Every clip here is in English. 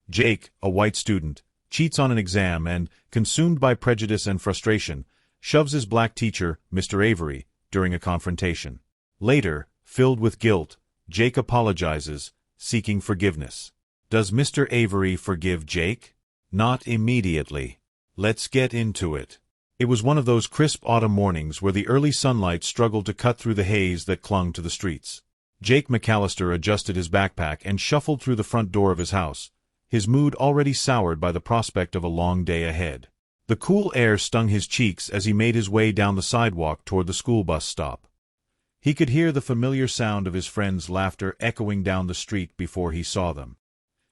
Jake, a white student, cheats on an exam and, consumed by prejudice and frustration, shoves his black teacher, Mr. Avery, during a confrontation. Later, filled with guilt, Jake apologizes, seeking forgiveness. Does Mr. Avery forgive Jake? Not immediately. Let's get into it. It was one of those crisp autumn mornings where the early sunlight struggled to cut through the haze that clung to the streets. Jake McAllister adjusted his backpack and shuffled through the front door of his house, his mood already soured by the prospect of a long day ahead. The cool air stung his cheeks as he made his way down the sidewalk toward the school bus stop. He could hear the familiar sound of his friends' laughter echoing down the street before he saw them.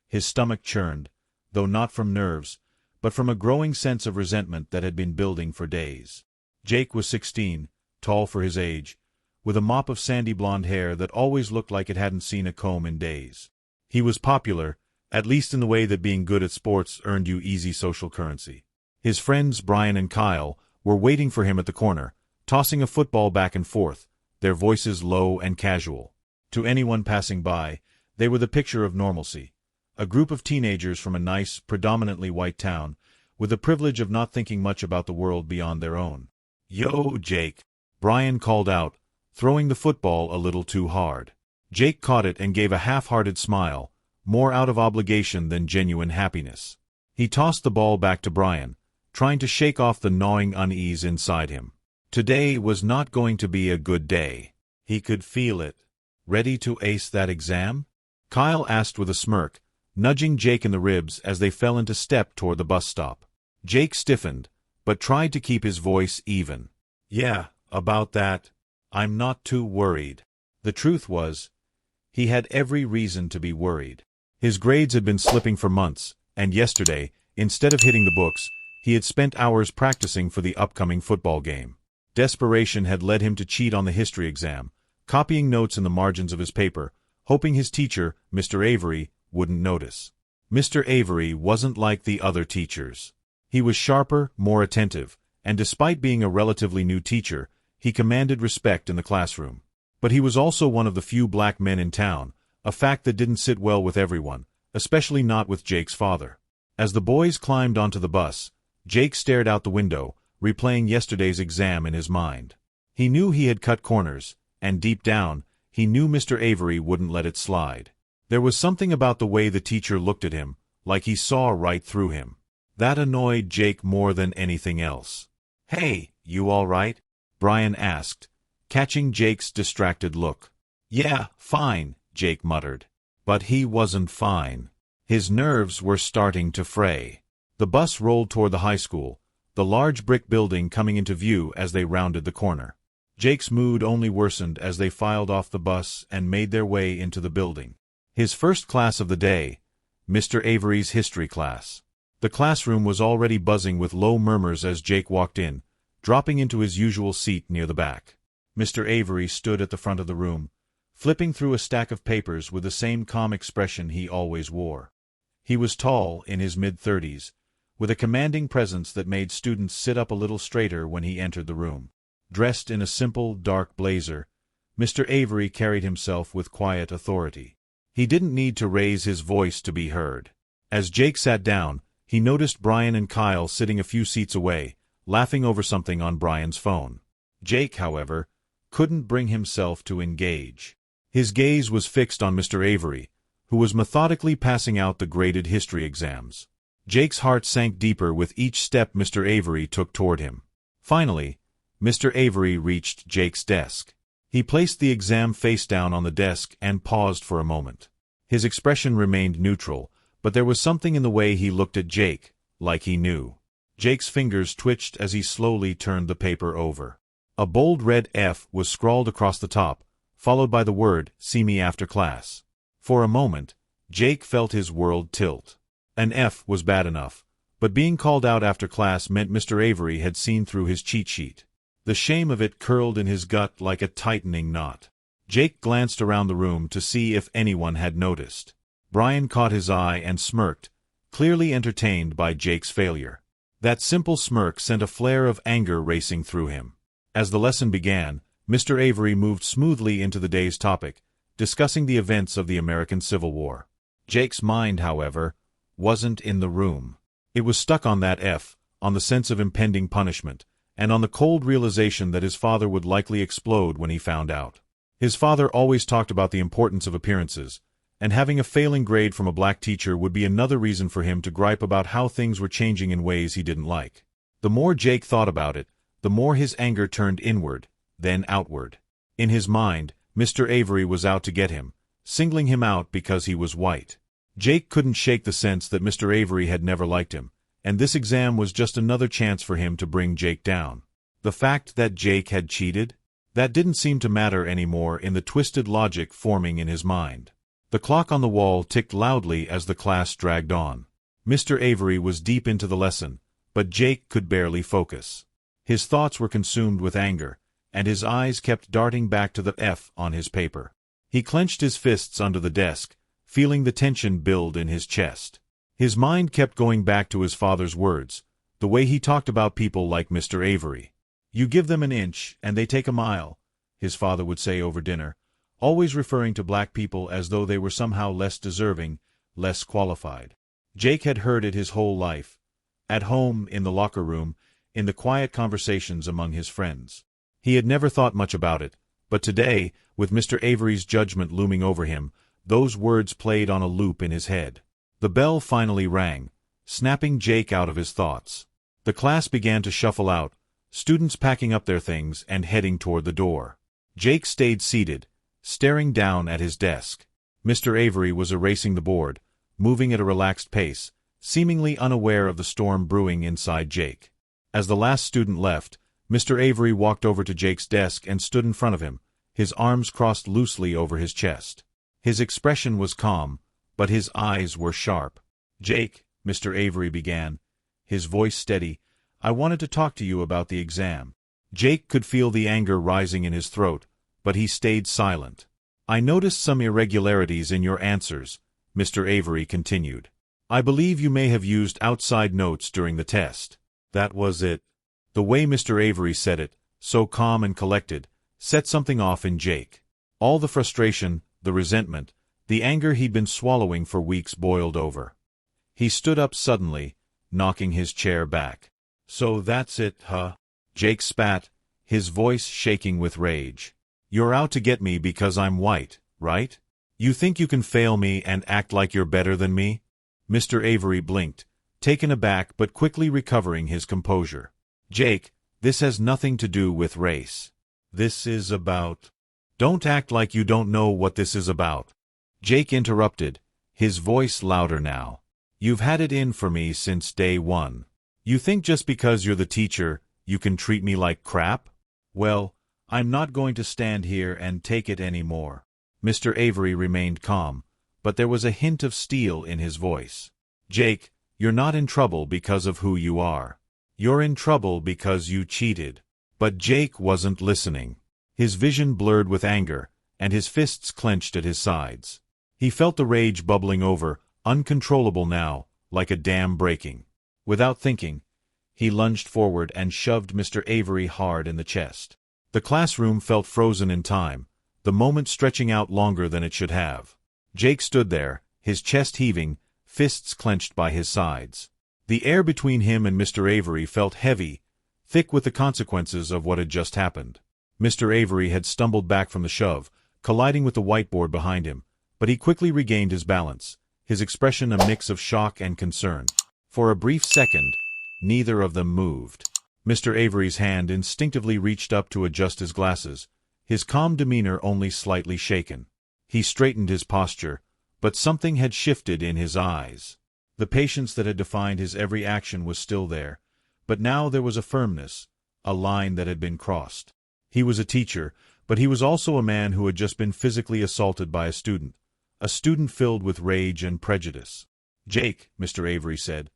His stomach churned, though not from nerves, but from a growing sense of resentment that had been building for days. Jake was 16, tall for his age, with a mop of sandy blonde hair that always looked like it hadn't seen a comb in days. He was popular, at least in the way that being good at sports earned you easy social currency. His friends Brian and Kyle were waiting for him at the corner, tossing a football back and forth, their voices low and casual. To anyone passing by, they were the picture of normalcy. A group of teenagers from a nice, predominantly white town, with the privilege of not thinking much about the world beyond their own. "Yo, Jake," Brian called out, throwing the football a little too hard. Jake caught it and gave a half-hearted smile, more out of obligation than genuine happiness. He tossed the ball back to Brian, trying to shake off the gnawing unease inside him. Today was not going to be a good day. He could feel it. Ready to ace that exam? Kyle asked with a smirk, nudging Jake in the ribs as they fell into step toward the bus stop. Jake stiffened, but tried to keep his voice even. "Yeah, about that. I'm not too worried." The truth was, he had every reason to be worried. His grades had been slipping for months, and yesterday, instead of hitting the books, he had spent hours practicing for the upcoming football game. Desperation had led him to cheat on the history exam, copying notes in the margins of his paper, hoping his teacher, Mr. Avery, wouldn't notice. Mr. Avery wasn't like the other teachers. He was sharper, more attentive, and despite being a relatively new teacher, he commanded respect in the classroom. But he was also one of the few black men in town, a fact that didn't sit well with everyone, especially not with Jake's father. As the boys climbed onto the bus, Jake stared out the window, replaying yesterday's exam in his mind. He knew he had cut corners, and deep down, he knew Mr. Avery wouldn't let it slide. There was something about the way the teacher looked at him, like he saw right through him. That annoyed Jake more than anything else. "Hey, you all right?" Brian asked, catching Jake's distracted look. "Yeah, fine," Jake muttered. But he wasn't fine. His nerves were starting to fray. The bus rolled toward the high school, the large brick building coming into view as they rounded the corner. Jake's mood only worsened as they filed off the bus and made their way into the building. His first class of the day, Mr. Avery's history class. The classroom was already buzzing with low murmurs as Jake walked in, dropping into his usual seat near the back. Mr. Avery stood at the front of the room, flipping through a stack of papers with the same calm expression he always wore. He was tall, in his mid-30s, with a commanding presence that made students sit up a little straighter when he entered the room. Dressed in a simple, dark blazer, Mr. Avery carried himself with quiet authority. He didn't need to raise his voice to be heard. As Jake sat down, he noticed Brian and Kyle sitting a few seats away, laughing over something on Brian's phone. Jake, however, couldn't bring himself to engage. His gaze was fixed on Mr. Avery, who was methodically passing out the graded history exams. Jake's heart sank deeper with each step Mr. Avery took toward him. Finally, Mr. Avery reached Jake's desk. He placed the exam face down on the desk and paused for a moment. His expression remained neutral, but there was something in the way he looked at Jake, like he knew. Jake's fingers twitched as he slowly turned the paper over. A bold red F was scrawled across the top, followed by the word, "See me after class." For a moment, Jake felt his world tilt. An F was bad enough, but being called out after class meant Mr. Avery had seen through his cheat sheet. The shame of it curled in his gut like a tightening knot. Jake glanced around the room to see if anyone had noticed. Brian caught his eye and smirked, clearly entertained by Jake's failure. That simple smirk sent a flare of anger racing through him. As the lesson began, Mr. Avery moved smoothly into the day's topic, discussing the events of the American Civil War. Jake's mind, however, wasn't in the room. It was stuck on that F, on the sense of impending punishment, and on the cold realization that his father would likely explode when he found out. His father always talked about the importance of appearances, and having a failing grade from a black teacher would be another reason for him to gripe about how things were changing in ways he didn't like. The more Jake thought about it, the more his anger turned inward, then outward. In his mind, Mr. Avery was out to get him, singling him out because he was white. Jake couldn't shake the sense that Mr. Avery had never liked him, and this exam was just another chance for him to bring Jake down. The fact that Jake had cheated? That didn't seem to matter anymore in the twisted logic forming in his mind. The clock on the wall ticked loudly as the class dragged on. Mr. Avery was deep into the lesson, but Jake could barely focus. His thoughts were consumed with anger, and his eyes kept darting back to the F on his paper. He clenched his fists under the desk, feeling the tension build in his chest. His mind kept going back to his father's words, the way he talked about people like Mr. Avery. "You give them an inch, and they take a mile," his father would say over dinner, always referring to black people as though they were somehow less deserving, less qualified. Jake had heard it his whole life. At home, in the locker room, in the quiet conversations among his friends. He had never thought much about it, but today, with Mr. Avery's judgment looming over him, those words played on a loop in his head. The bell finally rang, snapping Jake out of his thoughts. The class began to shuffle out, students packing up their things and heading toward the door. Jake stayed seated, staring down at his desk. Mr. Avery was erasing the board, moving at a relaxed pace, seemingly unaware of the storm brewing inside Jake. As the last student left, Mr. Avery walked over to Jake's desk and stood in front of him, his arms crossed loosely over his chest. His expression was calm, but his eyes were sharp. "Jake," Mr. Avery began, his voice steady, "I wanted to talk to you about the exam." Jake could feel the anger rising in his throat, but he stayed silent. "I noticed some irregularities in your answers," Mr. Avery continued. "I believe you may have used outside notes during the test." That was it. The way Mr. Avery said it, so calm and collected, set something off in Jake. All the frustration, the resentment, the anger he'd been swallowing for weeks boiled over. He stood up suddenly, knocking his chair back. "So that's it, huh?" Jake spat, his voice shaking with rage. "You're out to get me because I'm white, right? You think you can fail me and act like you're better than me?" Mr. Avery blinked, taken aback but quickly recovering his composure. "Jake, this has nothing to do with race. This is about—" "Don't act like you don't know what this is about." Jake interrupted, his voice louder now. "You've had it in for me since day one. You think just because you're the teacher, you can treat me like crap? Well, I'm not going to stand here and take it anymore." Mr. Avery remained calm, but there was a hint of steel in his voice. "Jake, you're not in trouble because of who you are. You're in trouble because you cheated." But Jake wasn't listening. His vision blurred with anger, and his fists clenched at his sides. He felt the rage bubbling over, uncontrollable now, like a dam breaking. Without thinking, he lunged forward and shoved Mr. Avery hard in the chest. The classroom felt frozen in time, the moment stretching out longer than it should have. Jake stood there, his chest heaving, fists clenched by his sides. The air between him and Mr. Avery felt heavy, thick with the consequences of what had just happened. Mr. Avery had stumbled back from the shove, colliding with the whiteboard behind him, but he quickly regained his balance, his expression a mix of shock and concern. For a brief second, neither of them moved. Mr. Avery's hand instinctively reached up to adjust his glasses, his calm demeanor only slightly shaken. He straightened his posture, but something had shifted in his eyes. The patience that had defined his every action was still there, but now there was a firmness, a line that had been crossed. He was a teacher, but he was also a man who had just been physically assaulted by a student filled with rage and prejudice. "Jake," Mr. Avery said,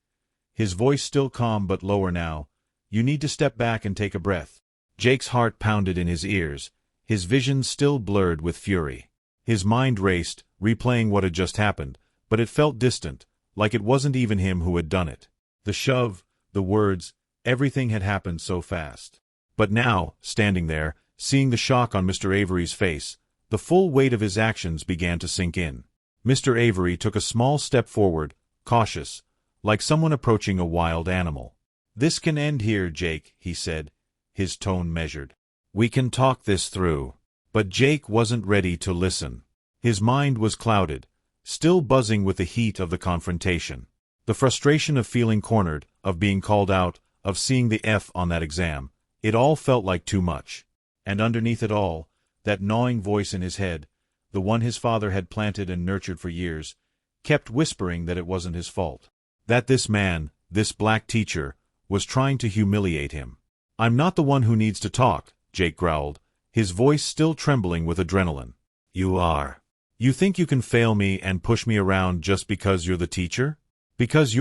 his voice still calm but lower now, "you need to step back and take a breath." Jake's heart pounded in his ears, his vision still blurred with fury. His mind raced, replaying what had just happened, but it felt distant, like it wasn't even him who had done it. The shove, the words, everything had happened so fast. But now, standing there, seeing the shock on Mr. Avery's face, the full weight of his actions began to sink in. Mr. Avery took a small step forward, cautious, like someone approaching a wild animal. "This can end here, Jake," he said, his tone measured. "We can talk this through." But Jake wasn't ready to listen. His mind was clouded, still buzzing with the heat of the confrontation. The frustration of feeling cornered, of being called out, of seeing the F on that exam, it all felt like too much. And underneath it all, that gnawing voice in his head, the one his father had planted and nurtured for years, kept whispering that it wasn't his fault. That this man, this black teacher, was trying to humiliate him. "I'm not the one who needs to talk," Jake growled, his voice still trembling with adrenaline. "You are. You think you can fail me and push me around just because you're the teacher? Because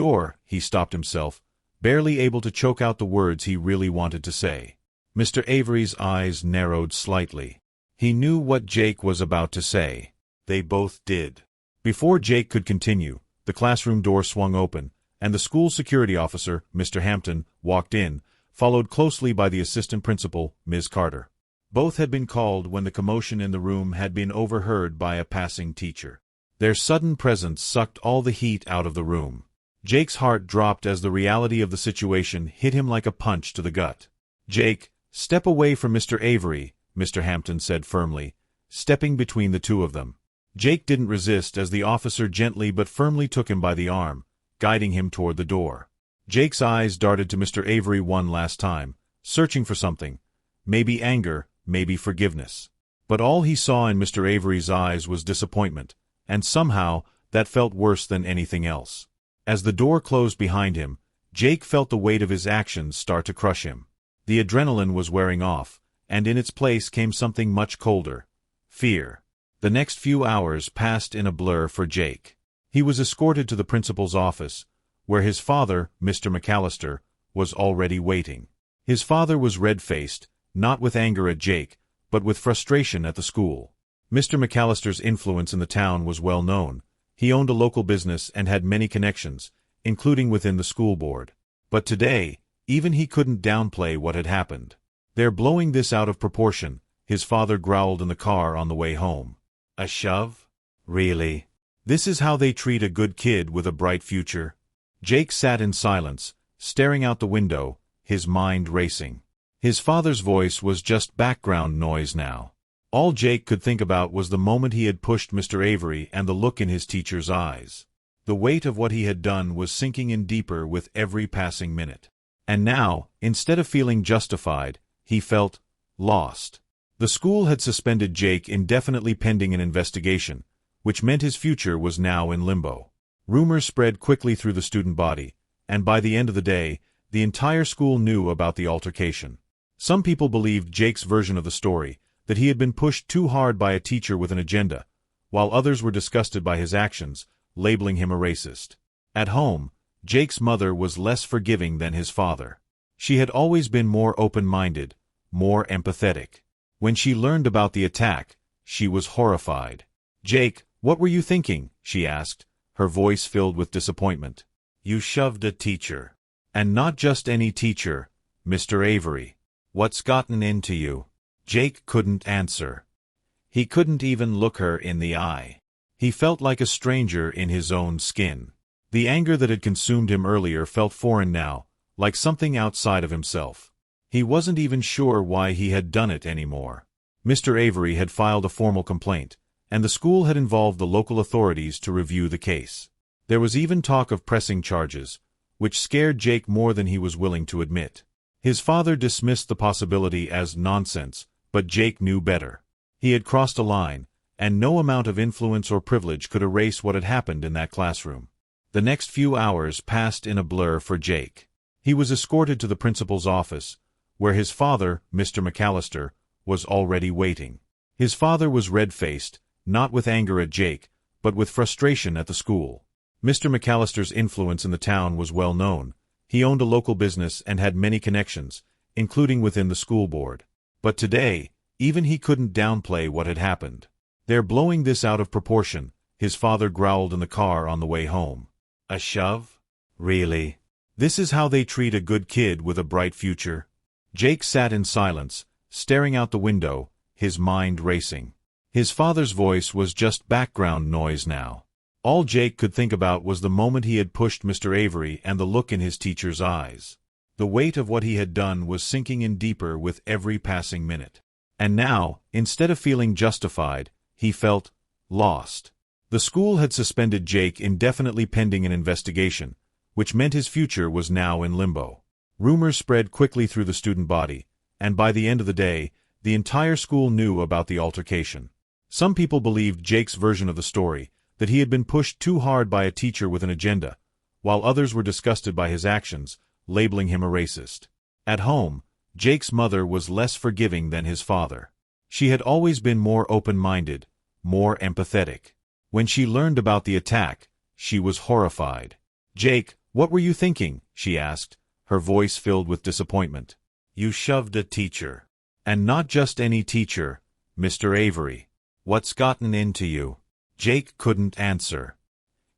he stopped himself, barely able to choke out the words he really wanted to say. Mr. Avery's eyes narrowed slightly. He knew what Jake was about to say. They both did. Before Jake could continue, the classroom door swung open, and the school security officer, Mr. Hampton, walked in, followed closely by the assistant principal, Ms. Carter. Both had been called when the commotion in the room had been overheard by a passing teacher. Their sudden presence sucked all the heat out of the room. Jake's heart dropped as the reality of the situation hit him like a punch to the gut. "Jake, step away from Mr. Avery," Mr. Hampton said firmly, stepping between the two of them. Jake didn't resist as the officer gently but firmly took him by the arm, guiding him toward the door. Jake's eyes darted to Mr. Avery one last time, searching for something, maybe anger, maybe forgiveness. But all he saw in Mr. Avery's eyes was disappointment, and somehow that felt worse than anything else. As the door closed behind him, Jake felt the weight of his actions start to crush him. The adrenaline was wearing off, and in its place came something much colder: fear. The next few hours passed in a blur for Jake. He was escorted to the principal's office, where his father, Mr. McAllister, was already waiting. His father was red-faced, not with anger at Jake, but with frustration at the school. Mr. McAllister's influence in the town was well known. He owned a local business and had many connections, including within the school board. But today, even he couldn't downplay what had happened. "They're blowing this out of proportion," his father growled in the car on the way home. "A shove? Really? This is how they treat a good kid with a bright future?" Jake sat in silence, staring out the window, his mind racing. His father's voice was just background noise now. All Jake could think about was the moment he had pushed Mr. Avery and the look in his teacher's eyes. The weight of what he had done was sinking in deeper with every passing minute. And now, instead of feeling justified, he felt lost. The school had suspended Jake indefinitely pending an investigation, which meant his future was now in limbo. Rumors spread quickly through the student body, and by the end of the day, the entire school knew about the altercation. Some people believed Jake's version of the story, that he had been pushed too hard by a teacher with an agenda, while others were disgusted by his actions, labeling him a racist. At home, Jake's mother was less forgiving than his father. She had always been more open-minded, more empathetic. When she learned about the attack, she was horrified. "Jake, what were you thinking?" she asked, her voice filled with disappointment. "You shoved a teacher. And not just any teacher, Mr. Avery. What's gotten into you?" Jake couldn't answer. He couldn't even look her in the eye. He felt like a stranger in his own skin. The anger that had consumed him earlier felt foreign now, like something outside of himself. He wasn't even sure why he had done it anymore. Mr. Avery had filed a formal complaint, and the school had involved the local authorities to review the case. There was even talk of pressing charges, which scared Jake more than he was willing to admit. His father dismissed the possibility as nonsense, but Jake knew better. He had crossed a line, and no amount of influence or privilege could erase what had happened in that classroom. The next few hours passed in a blur for Jake. He was escorted to the principal's office, where his father, Mr. McAllister, was already waiting. His father was red-faced, not with anger at Jake, but with frustration at the school. Mr. McAllister's influence in the town was well known. He owned a local business and had many connections, including within the school board. But today, even he couldn't downplay what had happened. "They're blowing this out of proportion," his father growled in the car on the way home. "A shove? Really? This is how they treat a good kid with a bright future?" Jake sat in silence, staring out the window, his mind racing. His father's voice was just background noise now. All Jake could think about was the moment he had pushed Mr. Avery and the look in his teacher's eyes. The weight of what he had done was sinking in deeper with every passing minute. And now, instead of feeling justified, he felt lost. The school had suspended Jake indefinitely pending an investigation, which meant his future was now in limbo. Rumors spread quickly through the student body, and by the end of the day, the entire school knew about the altercation. Some people believed Jake's version of the story, that he had been pushed too hard by a teacher with an agenda, while others were disgusted by his actions, labeling him a racist. At home, Jake's mother was less forgiving than his father. She had always been more open-minded, more empathetic. When she learned about the attack, she was horrified. "Jake, what were you thinking?" she asked, her voice filled with disappointment. "You shoved a teacher. And not just any teacher, Mr. Avery. What's gotten into you?" Jake couldn't answer.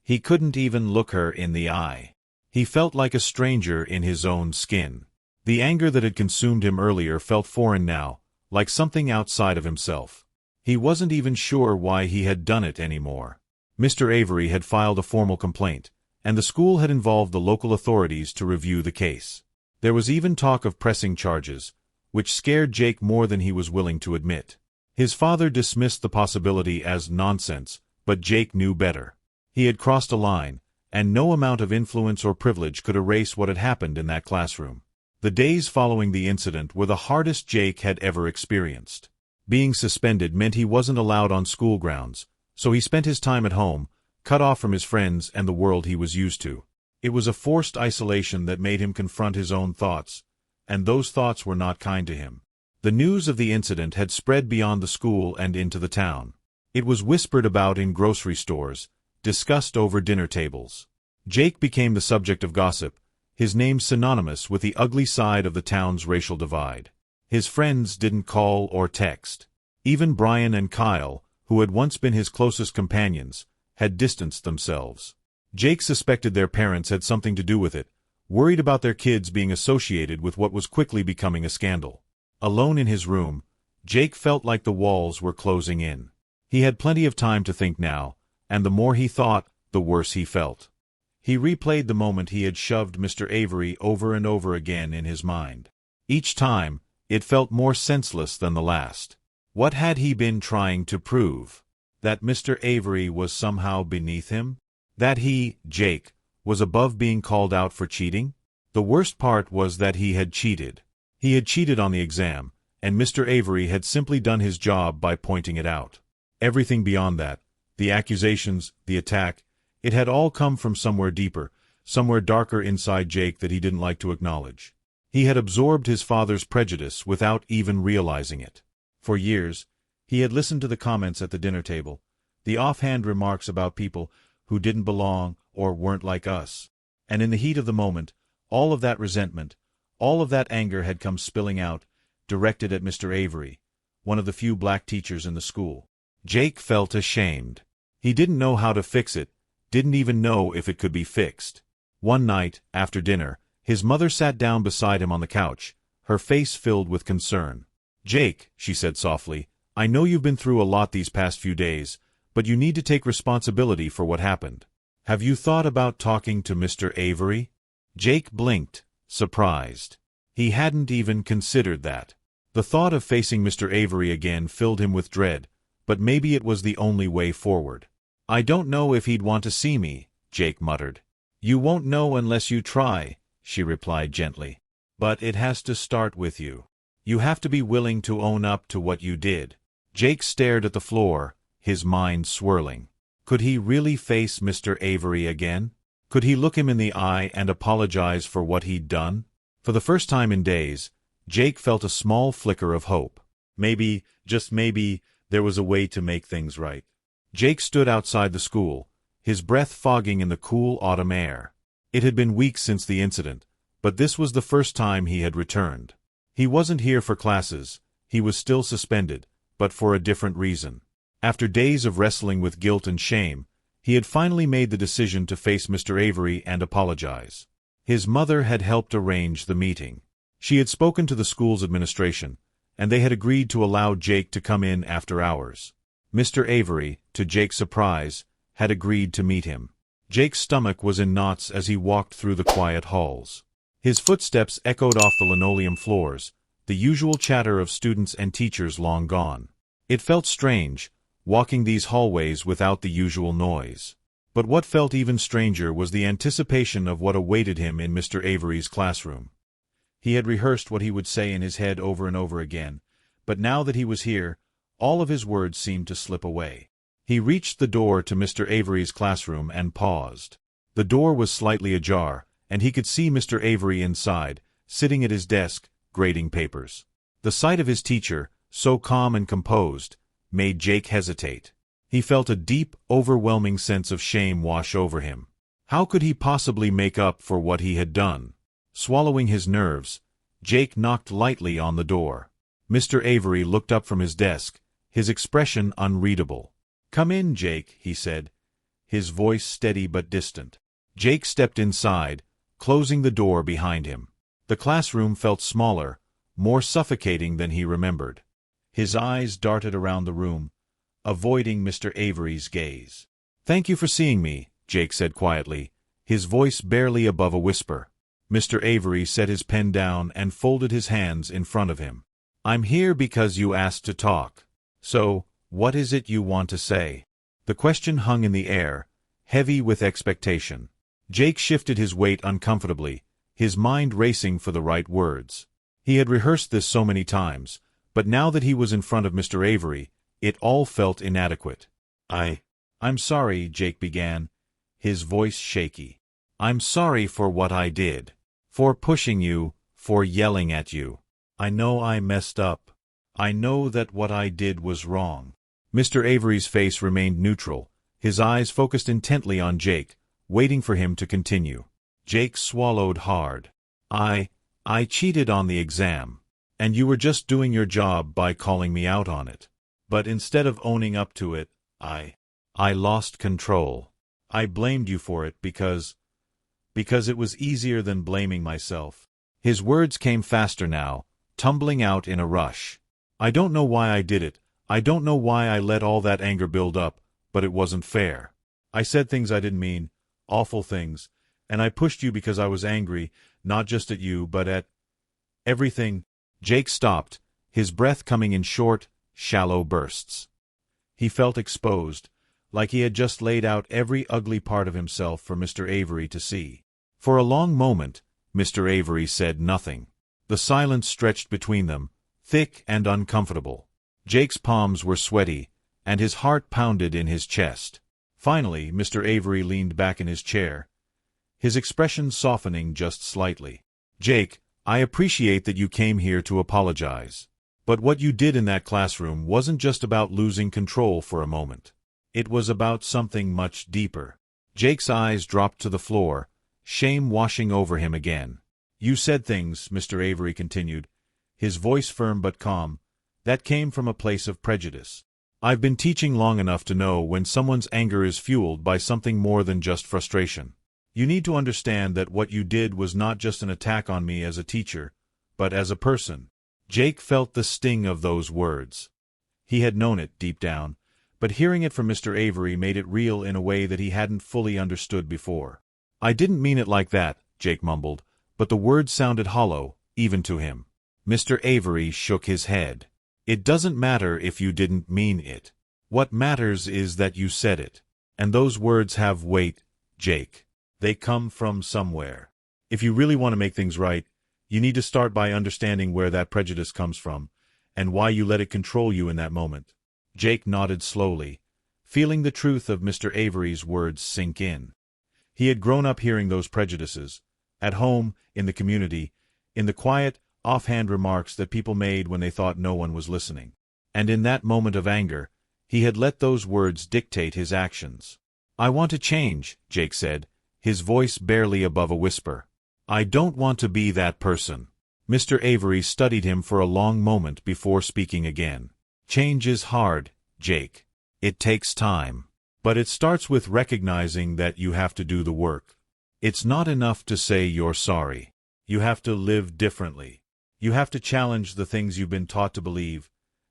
He couldn't even look her in the eye. He felt like a stranger in his own skin. The anger that had consumed him earlier felt foreign now, like something outside of himself. He wasn't even sure why he had done it anymore. Mr. Avery had filed a formal complaint, and the school had involved the local authorities to review the case. There was even talk of pressing charges, which scared Jake more than he was willing to admit. His father dismissed the possibility as nonsense, but Jake knew better. He had crossed a line, and no amount of influence or privilege could erase what had happened in that classroom. The days following the incident were the hardest Jake had ever experienced. Being suspended meant he wasn't allowed on school grounds, so he spent his time at home, cut off from his friends and the world he was used to. It was a forced isolation that made him confront his own thoughts, and those thoughts were not kind to him. The news of the incident had spread beyond the school and into the town. It was whispered about in grocery stores, discussed over dinner tables. Jake became the subject of gossip, his name synonymous with the ugly side of the town's racial divide. His friends didn't call or text. Even Brian and Kyle, who had once been his closest companions, had distanced themselves. Jake suspected their parents had something to do with it, worried about their kids being associated with what was quickly becoming a scandal. Alone in his room, Jake felt like the walls were closing in. He had plenty of time to think now, and the more he thought, the worse he felt. He replayed the moment he had shoved Mr. Avery over and over again in his mind. Each time, it felt more senseless than the last. What had he been trying to prove? That Mr. Avery was somehow beneath him? That he, Jake, was above being called out for cheating? The worst part was that he had cheated. He had cheated on the exam, and Mr. Avery had simply done his job by pointing it out. Everything beyond that, the accusations, the attack, it had all come from somewhere deeper, somewhere darker inside Jake that he didn't like to acknowledge. He had absorbed his father's prejudice without even realizing it. For years, he had listened to the comments at the dinner table, the offhand remarks about people who didn't belong or weren't like us. And in the heat of the moment, all of that resentment, all of that anger had come spilling out, directed at Mr. Avery, one of the few black teachers in the school. Jake felt ashamed. He didn't know how to fix it, didn't even know if it could be fixed. One night, after dinner, his mother sat down beside him on the couch, her face filled with concern. "Jake," she said softly, "I know you've been through a lot these past few days, but you need to take responsibility for what happened. Have you thought about talking to Mr. Avery?" Jake blinked, surprised. He hadn't even considered that. The thought of facing Mr. Avery again filled him with dread, but maybe it was the only way forward. "I don't know if he'd want to see me," Jake muttered. "You won't know unless you try," she replied gently. "But it has to start with you. You have to be willing to own up to what you did." Jake stared at the floor, his mind swirling. Could he really face Mr. Avery again? Could he look him in the eye and apologize for what he'd done? For the first time in days, Jake felt a small flicker of hope. Maybe, just maybe, there was a way to make things right. Jake stood outside the school, his breath fogging in the cool autumn air. It had been weeks since the incident, but this was the first time he had returned. He wasn't here for classes, he was still suspended, but for a different reason. After days of wrestling with guilt and shame, he had finally made the decision to face Mr. Avery and apologize. His mother had helped arrange the meeting. She had spoken to the school's administration, and they had agreed to allow Jake to come in after hours. Mr. Avery, to Jake's surprise, had agreed to meet him. Jake's stomach was in knots as he walked through the quiet halls. His footsteps echoed off the linoleum floors, the usual chatter of students and teachers long gone. It felt strange, walking these hallways without the usual noise. But what felt even stranger was the anticipation of what awaited him in Mr. Avery's classroom. He had rehearsed what he would say in his head over and over again, but now that he was here, all of his words seemed to slip away. He reached the door to Mr. Avery's classroom and paused. The door was slightly ajar, and he could see Mr. Avery inside, sitting at his desk, grading papers. The sight of his teacher, so calm and composed, made Jake hesitate. He felt a deep, overwhelming sense of shame wash over him. How could he possibly make up for what he had done? Swallowing his nerves, Jake knocked lightly on the door. Mr. Avery looked up from his desk, his expression unreadable. "Come in, Jake," he said, his voice steady but distant. Jake stepped inside, closing the door behind him. The classroom felt smaller, more suffocating than he remembered. His eyes darted around the room, avoiding Mr. Avery's gaze. "Thank you for seeing me," Jake said quietly, his voice barely above a whisper. Mr. Avery set his pen down and folded his hands in front of him. "I'm here because you asked to talk. So, what is it you want to say?" The question hung in the air, heavy with expectation. Jake shifted his weight uncomfortably, his mind racing for the right words. He had rehearsed this so many times, but now that he was in front of Mr. Avery, it all felt inadequate. I'm sorry," Jake began, his voice shaky. "I'm sorry for what I did. For pushing you, for yelling at you. I know I messed up. I know that what I did was wrong." Mr. Avery's face remained neutral, his eyes focused intently on Jake, waiting for him to continue. Jake swallowed hard. I cheated on the exam, and you were just doing your job by calling me out on it. But instead of owning up to it, I lost control. I blamed you for it because it was easier than blaming myself." His words came faster now, tumbling out in a rush. "I don't know why I did it. I don't know why I let all that anger build up, but it wasn't fair. I said things I didn't mean, awful things, and I pushed you because I was angry, not just at you, but at everything." Jake stopped, his breath coming in short, shallow bursts. He felt exposed, like he had just laid out every ugly part of himself for Mr. Avery to see. For a long moment, Mr. Avery said nothing. The silence stretched between them, thick and uncomfortable. Jake's palms were sweaty, and his heart pounded in his chest. Finally, Mr. Avery leaned back in his chair, his expression softening just slightly. "Jake, I appreciate that you came here to apologize. But what you did in that classroom wasn't just about losing control for a moment. It was about something much deeper." Jake's eyes dropped to the floor, shame washing over him again. "You said things," Mr. Avery continued, his voice firm but calm, "that came from a place of prejudice. I've been teaching long enough to know when someone's anger is fueled by something more than just frustration. You need to understand that what you did was not just an attack on me as a teacher, but as a person." Jake felt the sting of those words. He had known it deep down, but hearing it from Mr. Avery made it real in a way that he hadn't fully understood before. "I didn't mean it like that," Jake mumbled, but the words sounded hollow, even to him. Mr. Avery shook his head. "It doesn't matter if you didn't mean it. What matters is that you said it. And those words have weight, Jake. They come from somewhere. If you really want to make things right, you need to start by understanding where that prejudice comes from, and why you let it control you in that moment." Jake nodded slowly, feeling the truth of Mr. Avery's words sink in. He had grown up hearing those prejudices, at home, in the community, in the quiet, offhand remarks that people made when they thought no one was listening. And in that moment of anger, he had let those words dictate his actions. "I want to change," Jake said, his voice barely above a whisper. "I don't want to be that person." Mr. Avery studied him for a long moment before speaking again. "Change is hard, Jake. It takes time. But it starts with recognizing that you have to do the work. It's not enough to say you're sorry. You have to live differently. You have to challenge the things you've been taught to believe,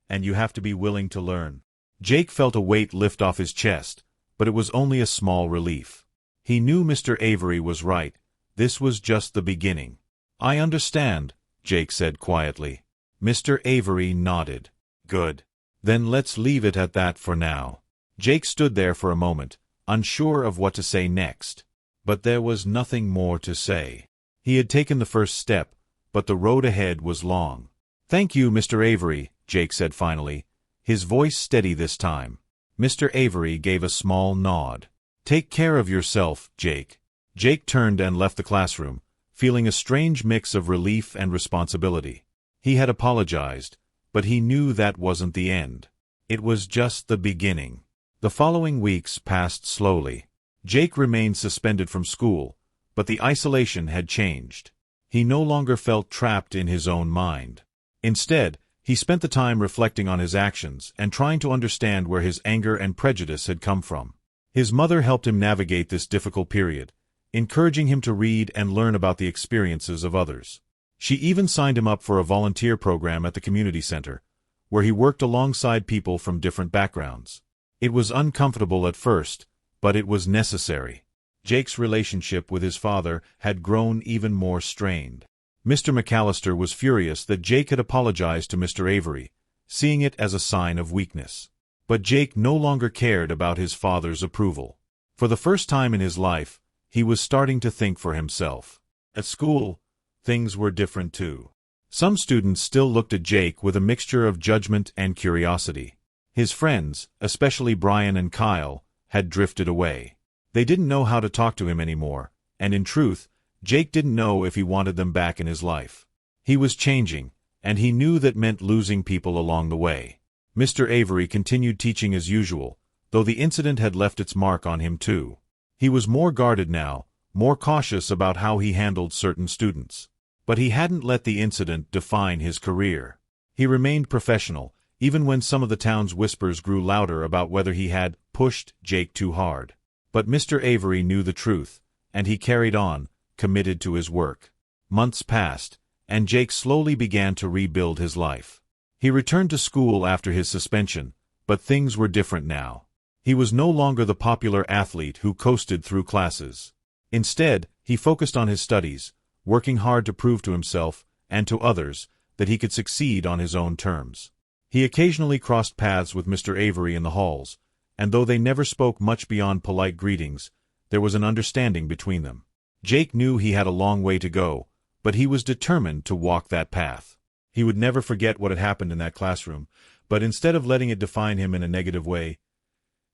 and you have to be willing to learn." Jake felt a weight lift off his chest, but it was only a small relief. He knew Mr. Avery was right. This was just the beginning. "I understand," Jake said quietly. Mr. Avery nodded. "Good. Then let's leave it at that for now." Jake stood there for a moment, unsure of what to say next. But there was nothing more to say. He had taken the first step, but the road ahead was long. "Thank you, Mr. Avery," Jake said finally, his voice steady this time. Mr. Avery gave a small nod. "Take care of yourself, Jake." Jake turned and left the classroom, feeling a strange mix of relief and responsibility. He had apologized, but he knew that wasn't the end. It was just the beginning. The following weeks passed slowly. Jake remained suspended from school, but the isolation had changed. He no longer felt trapped in his own mind. Instead, he spent the time reflecting on his actions and trying to understand where his anger and prejudice had come from. His mother helped him navigate this difficult period, encouraging him to read and learn about the experiences of others. She even signed him up for a volunteer program at the community center, where he worked alongside people from different backgrounds. It was uncomfortable at first, but it was necessary. Jake's relationship with his father had grown even more strained. Mr. McAllister was furious that Jake had apologized to Mr. Avery, seeing it as a sign of weakness. But Jake no longer cared about his father's approval. For the first time in his life, he was starting to think for himself. At school, things were different too. Some students still looked at Jake with a mixture of judgment and curiosity. His friends, especially Brian and Kyle, had drifted away. They didn't know how to talk to him anymore, and in truth, Jake didn't know if he wanted them back in his life. He was changing, and he knew that meant losing people along the way. Mr. Avery continued teaching as usual, though the incident had left its mark on him too. He was more guarded now, more cautious about how he handled certain students. But he hadn't let the incident define his career. He remained professional, even when some of the town's whispers grew louder about whether he had pushed Jake too hard. But Mr. Avery knew the truth, and he carried on, committed to his work. Months passed, and Jake slowly began to rebuild his life. He returned to school after his suspension, but things were different now. He was no longer the popular athlete who coasted through classes. Instead, he focused on his studies, working hard to prove to himself, and to others, that he could succeed on his own terms. He occasionally crossed paths with Mr. Avery in the halls, and though they never spoke much beyond polite greetings, there was an understanding between them. Jake knew he had a long way to go, but he was determined to walk that path. He would never forget what had happened in that classroom, but instead of letting it define him in a negative way,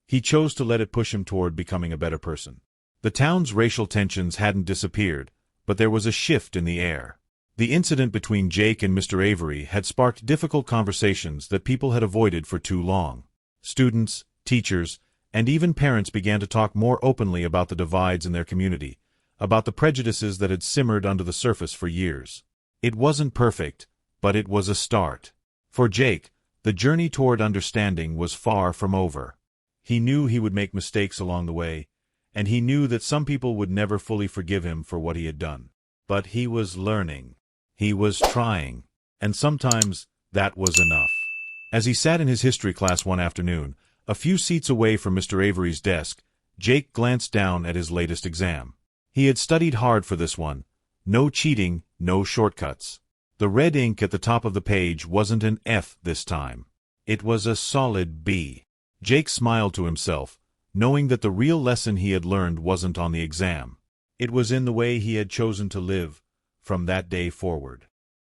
he chose to let it push him toward becoming a better person. The town's racial tensions hadn't disappeared, but there was a shift in the air. The incident between Jake and Mr. Avery had sparked difficult conversations that people had avoided for too long. Students, teachers, and even parents began to talk more openly about the divides in their community, about the prejudices that had simmered under the surface for years. It wasn't perfect, but it was a start. For Jake, the journey toward understanding was far from over. He knew he would make mistakes along the way, and he knew that some people would never fully forgive him for what he had done. But he was learning. He was trying. And sometimes that was enough. As he sat in his history class one afternoon, a few seats away from Mr. Avery's desk, Jake glanced down at his latest exam. He had studied hard for this one. No cheating, no shortcuts. The red ink at the top of the page wasn't an F this time. It was a solid B. Jake smiled to himself, knowing that the real lesson he had learned wasn't on the exam. It was in the way he had chosen to live from that day forward.